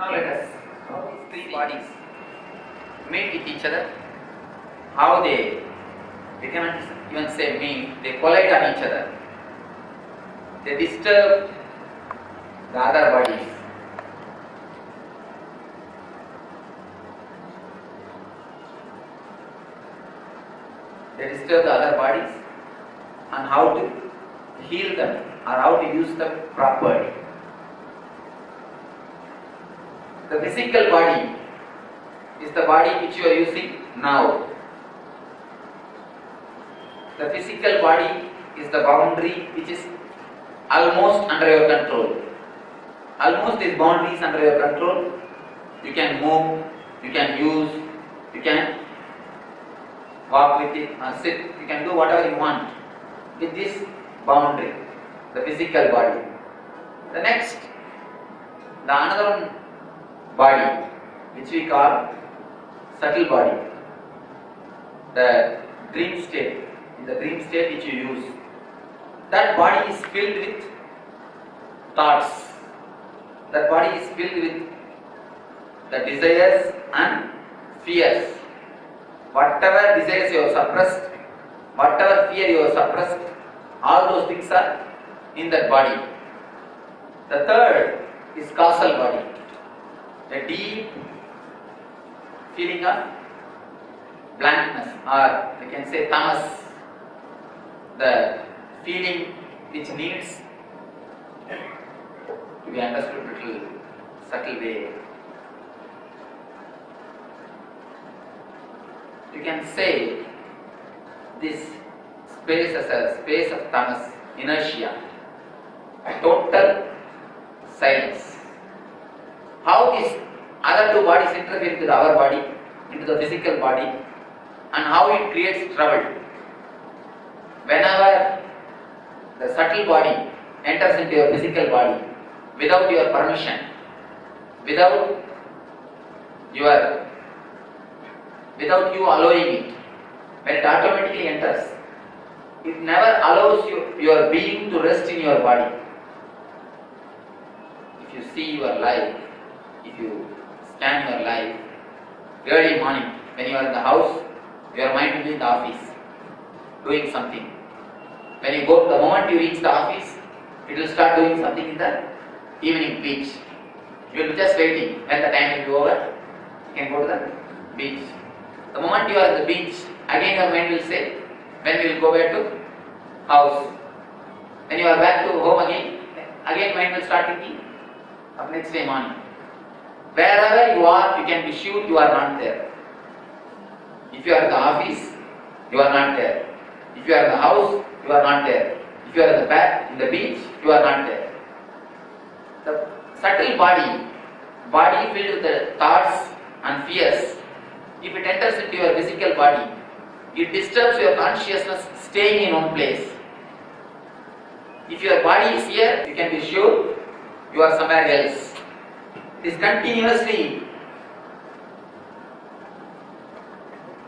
Now let us how these three bodies meet with each other, how we cannot even say meet, they collide on each other. They disturb the other bodies. They disturb the other bodies and how to heal them or how to use them properly. The physical body is the body which you are using now. The physical body is the boundary which is almost under your control. Almost this boundary is under your control. You can move, you can use, you can walk with it or sit, you can do whatever you want with this boundary, the physical body. The next, the another one body which we call subtle body, the dream state, in the dream state which you use. That body is filled with thoughts. That body is filled with the desires and fears. Whatever desires you have suppressed, whatever fear you have suppressed, all those things are in that body. The third is causal body, a deep feeling of blankness, or we can say tamas, the feeling which needs to be understood in a little subtle way. You can say this space as a space of tamas, inertia, a total silence. How these other two bodies interfere with our body, into the physical body, and how it creates trouble. Whenever the subtle body enters into your physical body without your permission, without you allowing it, when it automatically enters, it never allows your being to rest in your body. If you see your life, if you scan your life, early morning when you are in the house, your mind will be in the office doing something. When you go, the moment you reach the office, it will start doing something in the evening beach. You will be just waiting. When the time will be over, you can go to the beach. The moment you are at the beach, again your mind will say, when we will go back to house. When you are back to home again mind will start thinking of next day morning. Wherever you are, you can be sure you are not there. If you are at the office, you are not there. If you are in the house, you are not there. If you are at the back, in the beach, you are not there. The subtle body filled with the thoughts and fears, if it enters into your physical body, it disturbs your consciousness staying in one place. If your body is here, you can be sure you are somewhere else. It is continuously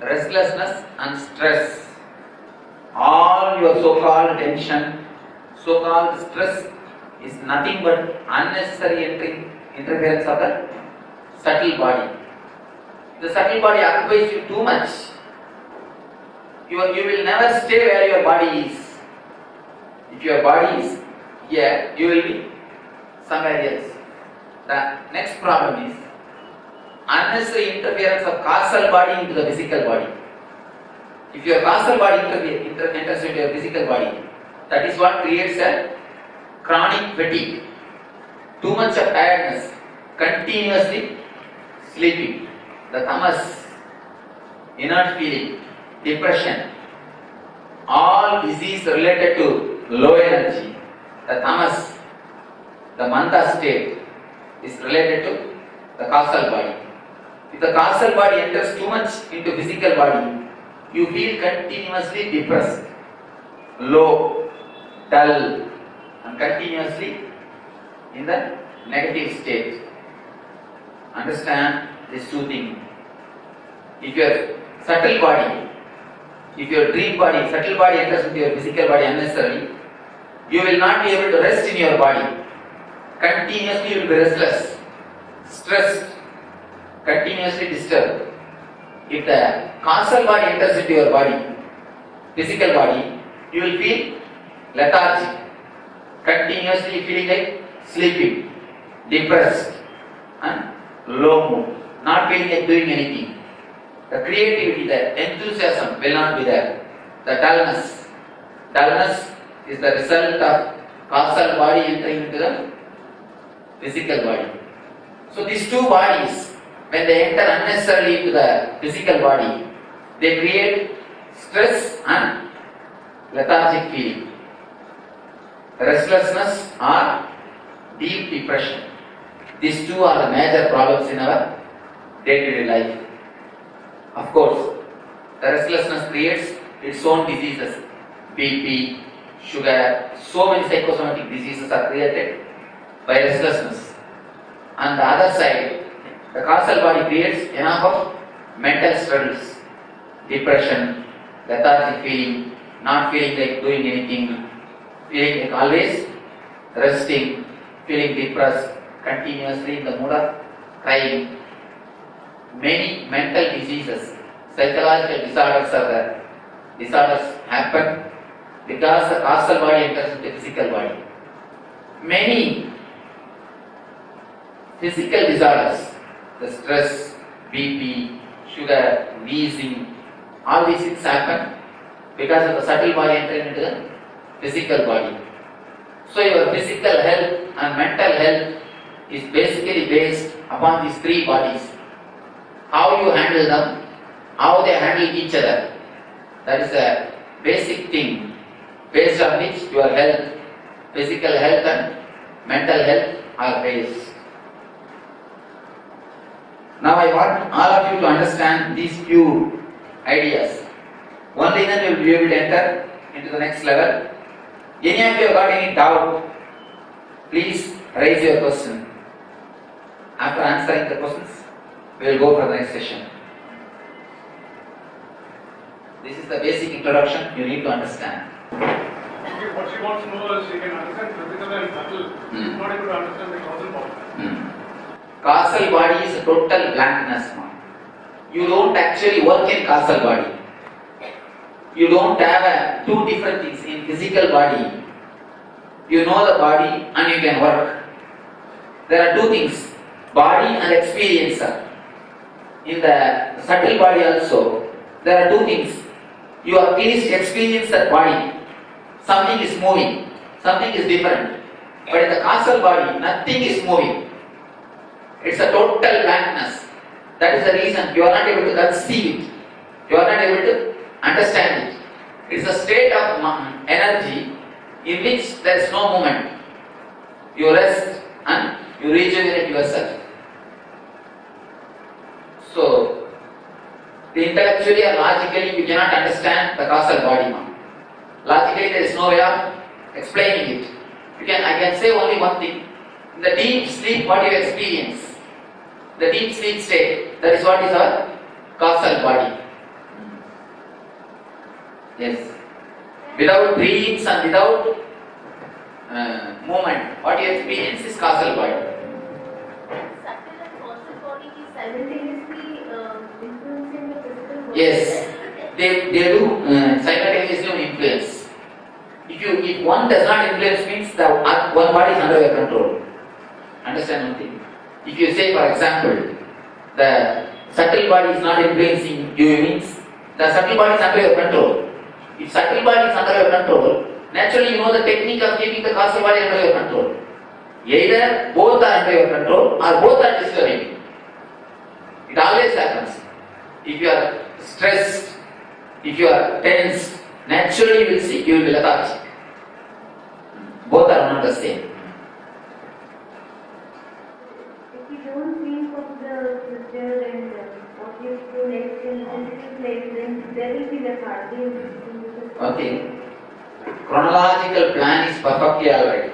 restlessness and stress. All your so-called tension, so-called stress is nothing but unnecessary interference of the subtle body. The subtle body occupies you too much. You will never stay where your body is. If your body is here, you will be somewhere else. The next problem is unnecessary interference of causal body into the physical body. If your causal body enters into your physical body, that is what creates a chronic fatigue, too much of tiredness, continuously sleeping, the tamas, inert feeling, depression, all disease related to low energy, the tamas, the manta state is related to the causal body. If the causal body enters too much into physical body, you feel continuously depressed, low, dull, and continuously in the negative state. Understand this two things. If your subtle body, if your dream body, subtle body enters into your physical body unnecessarily, you will not be able to rest in your body. Continuously you will be restless. stressed, continuously disturbed. If the causal body enters into your body, physical body, you will feel lethargic, continuously feeling like sleeping, depressed, and low mood, not feeling like doing anything. The creativity, the enthusiasm will not be there. The dullness is the result of causal body entering into the physical body. So these two bodies, when they enter unnecessarily into the physical body, they create stress and lethargic feeling, restlessness or deep depression. These two are the major problems in our day-to-day life. Of course, the restlessness creates its own diseases. BP, sugar, so many psychosomatic diseases are created by restlessness. On the other side, the causal body creates enough of mental struggles, depression, lethargic feeling, not feeling like doing anything, feeling like always resting, feeling depressed, continuously in the mood of crying. Many mental diseases, psychological disorders are there. Disorders happen because the causal body enters into the physical body. Many physical disorders, the stress, BP, sugar, wheezing, all these things happen because of the subtle body entering into the physical body. So your physical health and mental health is basically based upon these three bodies. How you handle them, how they handle each other. That is a basic thing based on which your health, physical health and mental health are based. Now I want all of you to understand these few ideas. Only then you will be able to enter into the next level. Any of you have got any doubt, please raise your question. After answering the questions, we will go for the next session. This is the basic introduction you need to understand. Okay, what she wants to know is she can understand physical and subtle, not able to understand the causal body. Causal body is a total blankness. You don't actually work in causal body. You don't have two different things in physical body. You know the body and you can work. There are two things, body and experiencer. In the subtle body also, there are two things. You at least experience that body. Something is moving, something is different. But in the causal body, nothing is moving. It's a total blankness. That is the reason you are not able to conceive it. You are not able to understand it. It's a state of energy in which there is no movement. You rest and you rejuvenate yourself. So, intellectually or logically you cannot understand the causal body. Logically there is no way of explaining it. I can say only one thing. In the deep sleep, what you experience, the deep sleep state, that is what is our causal body. Yes. Without dreams and without movement, what you experience is causal body. Subtle and causal body is simultaneously influencing the physical body. Yes, they do simultaneously influence. If one does not influence, means the one body is under your control. Understand one thing? If you say, for example, the subtle body is not influencing you, means the subtle body is under your control. If subtle body is under your control, naturally you know the technique of keeping the causal body under your control. Either both are under your control or both are disturbing. It always happens. If you are stressed, if you are tense, naturally you will see, you will be lethargic. Both are not the same. If you don't think of the future and what you do next in this place, then there will be the cardio. Okay. Chronological plan is perfectly alright.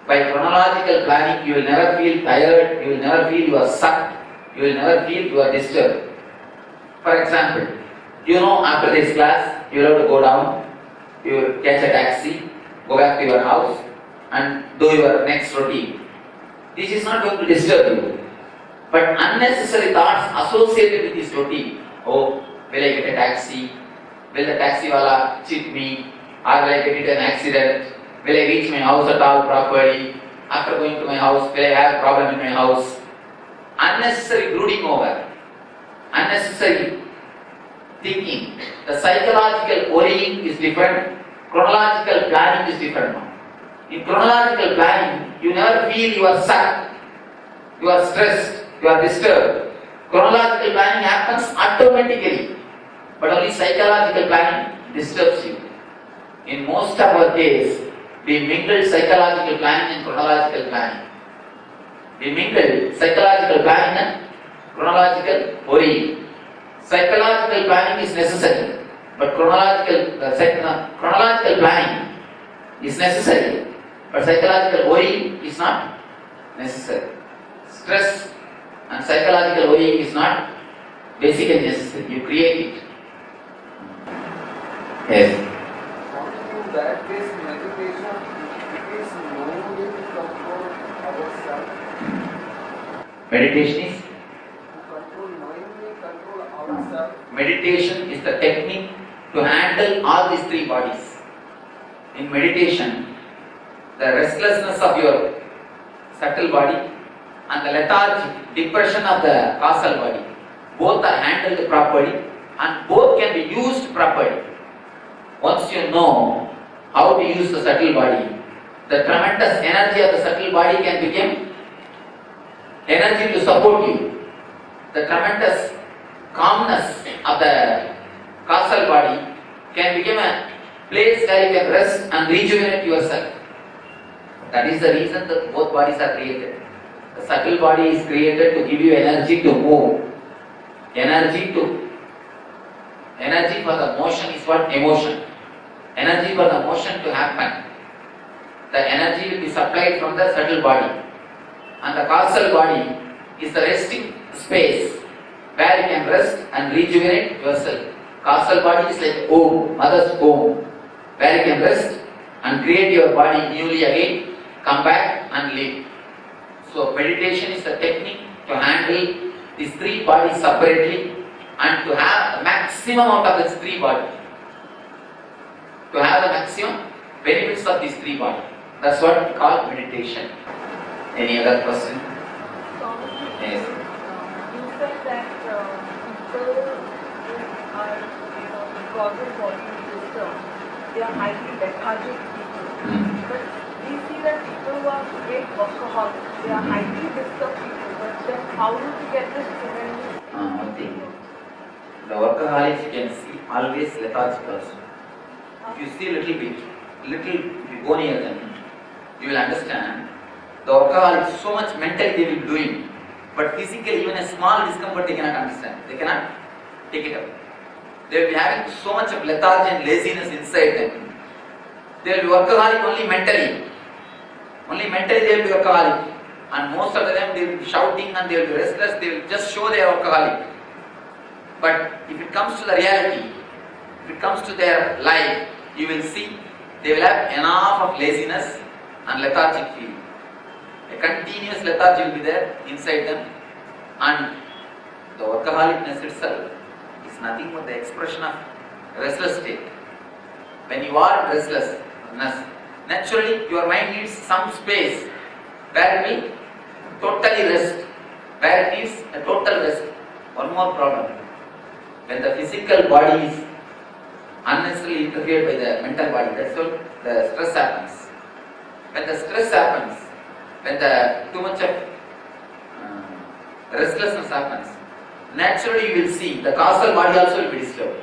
By chronological planning, you will never feel tired, you will never feel you are sucked, you will never feel you are disturbed. For example, you know after this class, you will have to go down, you will catch a taxi, go back to your house and do your next routine. This is not going to disturb you. But unnecessary thoughts associated with this routine. Oh, will I get a taxi? Will the taxi wala cheat me? Or will I get into an accident? Will I reach my house at all properly? After going to my house, will I have a problem in my house? Unnecessary brooding over. Unnecessary thinking. The psychological worrying is different. Chronological planning is different now. In chronological planning, you never feel you are sad, you are stressed, you are disturbed. Chronological planning happens automatically, but only psychological planning disturbs you. In most of our case, we mingle psychological planning and chronological planning. We mingle psychological planning and chronological worrying. Psychological planning is necessary, but chronological planning is necessary, but psychological worrying is not necessary. Stress and psychological worrying is not basically necessary. You create it. Yes. In that case, meditation, it is knowingly to control ourselves. Meditation is? Knowingly control ourselves. Meditation is the technique to handle all these three bodies. In meditation, the restlessness of your subtle body and the lethargic depression of the causal body, both are handled properly and both can be used properly. Once you know how to use the subtle body, the tremendous energy of the subtle body can become energy to support you. The tremendous calmness of the causal body can become a place where you can rest and rejuvenate yourself. That is the reason that both bodies are created. The subtle body is created to give you energy to move. Energy for the motion is what? Emotion. Energy for the motion to happen. The energy will be supplied from the subtle body. And the causal body is the resting space where you can rest and rejuvenate yourself. Causal body is like home, mother's home, where you can rest and create your body newly again, come back and live. So meditation is the technique to handle these three bodies separately and to have the maximum out of these three bodies. To have the maximum benefits of these three bodies. That's what we call meditation. Any other question? Yes. You said that people who are, because of body system, they are highly lethargic people. But we see that people who are great workaholics, they are highly disturbed people. But then how do we get this tremendous? One thing. The workaholics you can see always lethargic person. If you see little bit, if you go near them, you will understand the workaholics so much mentally they will be doing, but physically even a small discomfort they cannot understand. They cannot take it up. They will be having so much of lethargy and laziness inside them. They will be workaholic only mentally. Only mentally they will be workaholic. And most of them they will be shouting and they will be restless. They will just show they are workaholic. But if it comes to the reality, if it comes to their life, you will see they will have enough of laziness and lethargic feeling. A continuous lethargy will be there inside them, and the workaholicness itself is nothing but the expression of restless state. When you are restlessness, naturally your mind needs some space where it will totally rest, where it needs a total rest. One more problem. When the physical body is unnecessarily interfered by the mental body, that's when the stress happens. When the stress happens, when the too much of restlessness happens, naturally you will see the causal body also will be disturbed.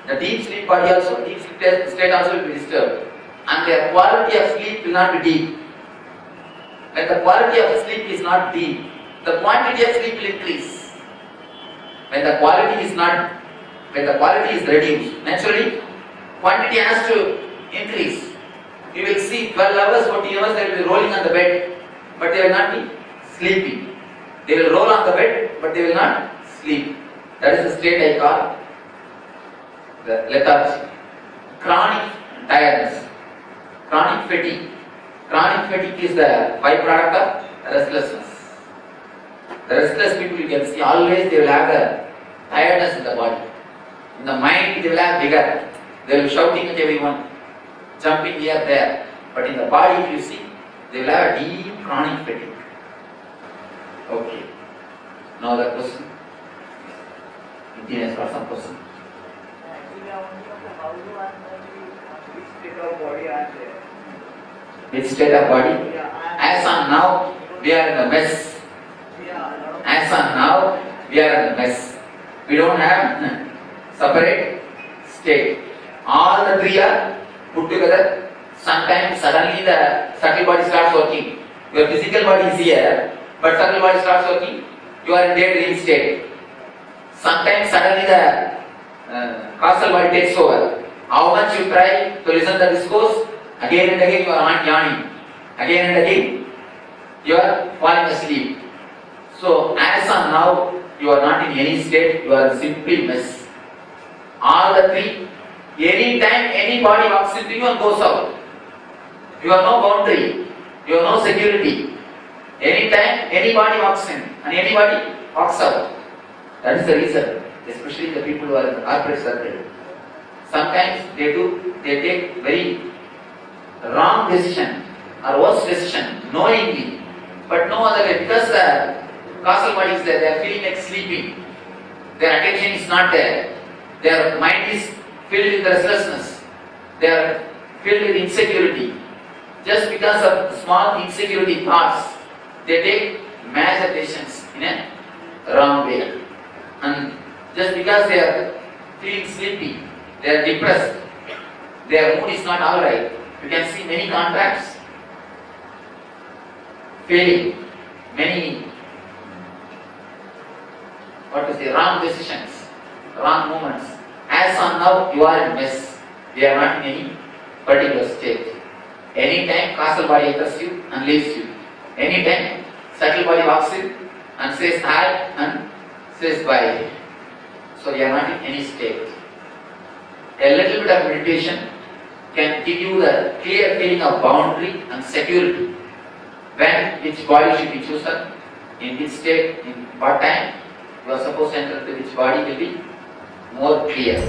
The deep sleep body also, deep sleep state also will be disturbed. And their quality of sleep will not be deep. When the quality of sleep is not deep, the quantity of sleep will increase. When the quality is reduced, naturally quantity has to increase. You will see 12 hours, 14 hours they will be rolling on the bed, but they will not be sleeping. They will roll on the bed, but they will not sleep. That is the state I call the lethargy. Chronic tiredness, chronic fatigue. Chronic fatigue is the byproduct of restlessness. The restless people you can see always they will have a tiredness in the body. In the mind they will have vigor. They will be shouting at everyone, jumping here there. But in the body if you see, they will have a deep chronic fatigue. Okay. Now the question. India has got some question. Actually, I want to know how you are which state of body are there. Which state of body? Yeah, As on now, we are in a mess. yeah, As on now, we are in a mess. We don't have separate state. All the three are put together. Sometimes suddenly the subtle body starts working. Your physical body is here, but subtle body starts working. You are in daydream state. Sometimes suddenly the causal body takes over. How much you try to listen to the discourse, again and again you are not yawning. Again and again you are falling asleep. So as on now, you are not in any state, you are simply mess. All the three, anytime anybody walks into you and goes out. You have no boundary, you have no security. Anytime anybody walks in and anybody walks out. That is the reason, especially the people who are in the corporate circle. Sometimes they take very wrong decision or worse decision, knowingly, but no other way, because the causal body is there, they are feeling like sleeping. Their attention is not there. Their mind is filled with restlessness. They are filled with insecurity. Just because of small insecurity thoughts, they take major decisions in a wrong way. And just because they are feeling sleepy, they are depressed, their mood is not alright. You can see many contracts failing, many wrong decisions, wrong movements. As on now, you are in mess. We are not in any particular state. Anytime causal body enters you and leaves you. Anytime subtle body walks in and says hi and says bye. So you are not in any state. A little bit of meditation can give you the clear feeling of boundary and security. When which body should be chosen, in which state, in what time you are supposed to enter into which body will be more clear.